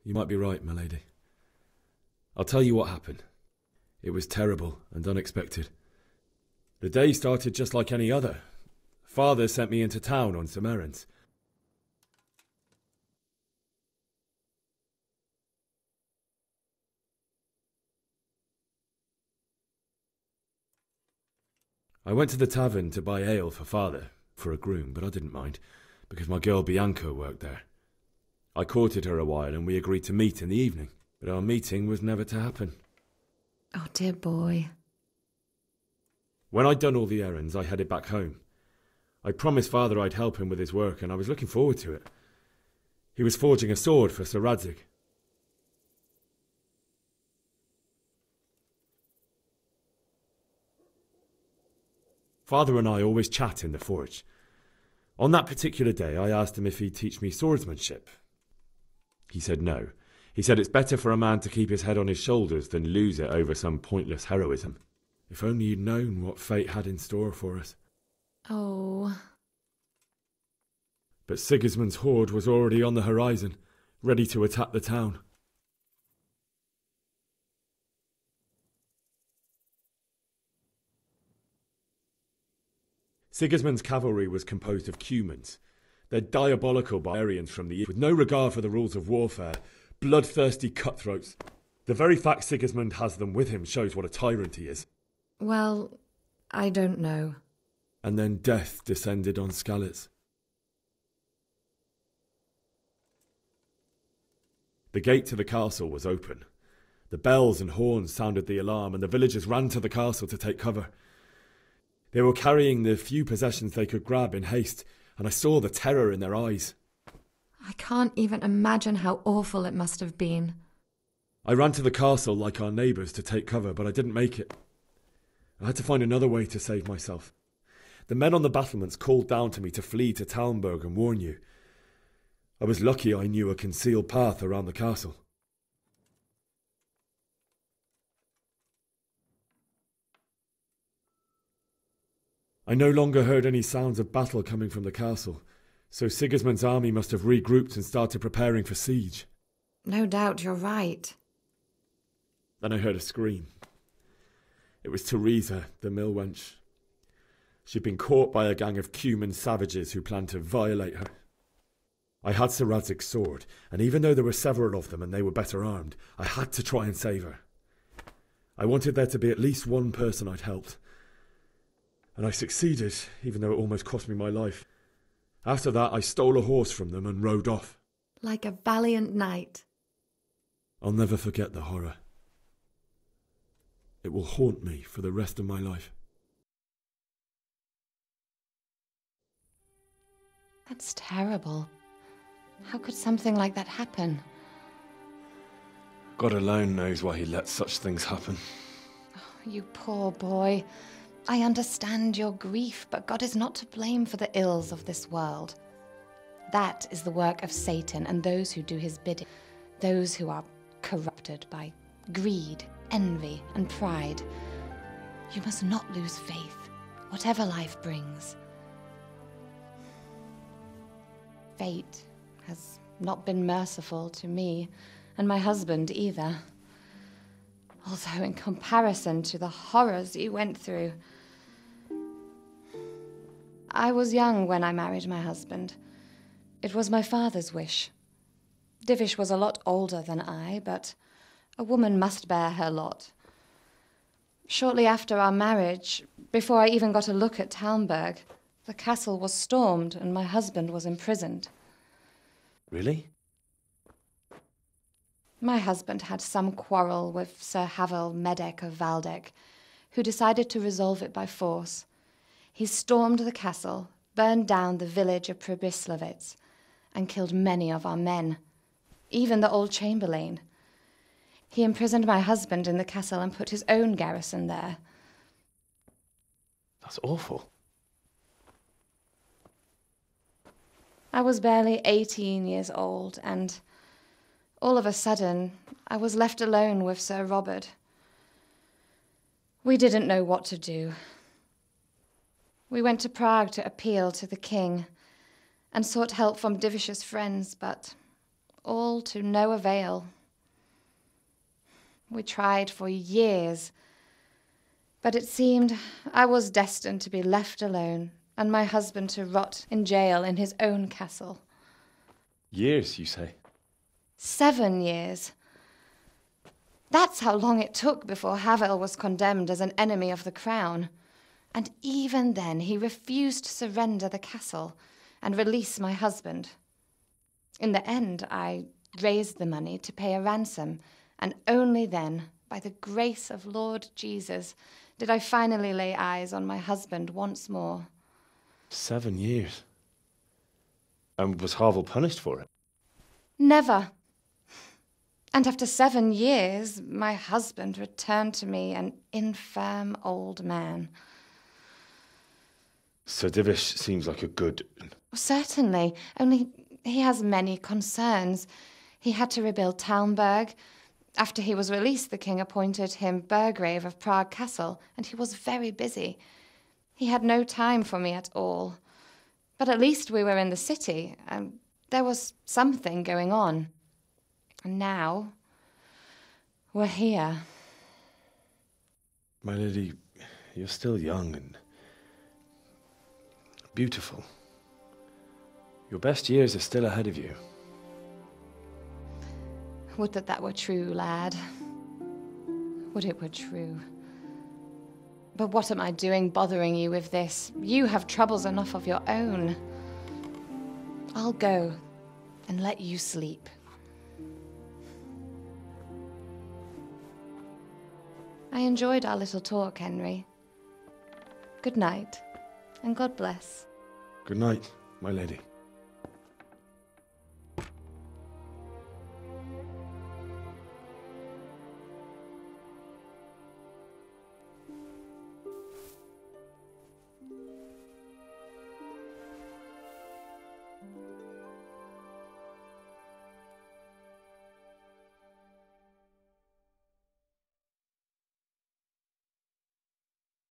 You might be right, my lady. I'll tell you what happened. It was terrible and unexpected. The day started just like any other. Father sent me into town on some errands. I went to the tavern to buy ale for Father, for a groom, but I didn't mind, because my girl Bianca worked there. I courted her a while and we agreed to meet in the evening, but our meeting was never to happen. Oh, dear boy. When I'd done all the errands, I headed back home. I promised Father I'd help him with his work, and I was looking forward to it. He was forging a sword for Sir Radzig. Father and I always chat in the forge. On that particular day, I asked him if he'd teach me swordsmanship. He said no. He said it's better for a man to keep his head on his shoulders than lose it over some pointless heroism. If only you'd known what fate had in store for us. Oh. But Sigismund's horde was already on the horizon, ready to attack the town. Sigismund's cavalry was composed of Cumans. They're diabolical barbarians from the east, with no regard for the rules of warfare, bloodthirsty cutthroats. The very fact Sigismund has them with him shows what a tyrant he is. Well, I don't know. And then death descended on Skalitz. The gate to the castle was open. The bells and horns sounded the alarm, and the villagers ran to the castle to take cover. They were carrying the few possessions they could grab in haste, and I saw the terror in their eyes. I can't even imagine how awful it must have been. I ran to the castle like our neighbours to take cover, but I didn't make it. I had to find another way to save myself. The men on the battlements called down to me to flee to Talmberg and warn you. I was lucky I knew a concealed path around the castle. I no longer heard any sounds of battle coming from the castle, so Sigismund's army must have regrouped and started preparing for siege. No doubt you're right. Then I heard a scream. It was Teresa, the mill wench. She'd been caught by a gang of Cuman savages who planned to violate her. I had Sir Radzig's sword, and even though there were several of them and they were better armed, I had to try and save her. I wanted there to be at least one person I'd helped. And I succeeded, even though it almost cost me my life. After that, I stole a horse from them and rode off. Like a valiant knight. I'll never forget the horror. It will haunt me for the rest of my life. That's terrible. How could something like that happen? God alone knows why he lets such things happen. Oh, you poor boy. I understand your grief, but God is not to blame for the ills of this world. That is the work of Satan and those who do his bidding, those who are corrupted by greed, envy, and pride. You must not lose faith, whatever life brings. Fate has not been merciful to me, and my husband either. Although in comparison to the horrors you went through. I was young when I married my husband. It was my father's wish. Divish was a lot older than I, but a woman must bear her lot. Shortly after our marriage, before I even got a look at Talmberg, the castle was stormed and my husband was imprisoned. Really? My husband had some quarrel with Sir Havel Medek of Valdek, who decided to resolve it by force. He stormed the castle, burned down the village of Pribyslavitz, and killed many of our men, even the old chamberlain. He imprisoned my husband in the castle and put his own garrison there. That's awful. I was barely 18 years old, and all of a sudden, I was left alone with Sir Robert. We didn't know what to do. We went to Prague to appeal to the king and sought help from Divish's friends, but all to no avail. We tried for years, but it seemed I was destined to be left alone and my husband to rot in jail in his own castle. Years, you say? 7 years. That's how long it took before Havel was condemned as an enemy of the crown. And even then he refused to surrender the castle and release my husband. In the end, I raised the money to pay a ransom, and only then, by the grace of Lord Jesus, did I finally lay eyes on my husband once more. 7 years? And was Havel punished for it? Never. And after 7 years, my husband returned to me an infirm old man. Sir Divish seems like a good... Certainly, only he has many concerns. He had to rebuild Talmberg. After he was released, the king appointed him Burgrave of Prague Castle, and he was very busy. He had no time for me at all. But at least we were in the city, and there was something going on. And now, we're here. My lady, you're still young and beautiful. Your best years are still ahead of you. Would that that were true, lad. Would it were true. But what am I doing bothering you with this? You have troubles enough of your own. I'll go and let you sleep. I enjoyed our little talk, Henry. Good night, and God bless. Good night, my lady.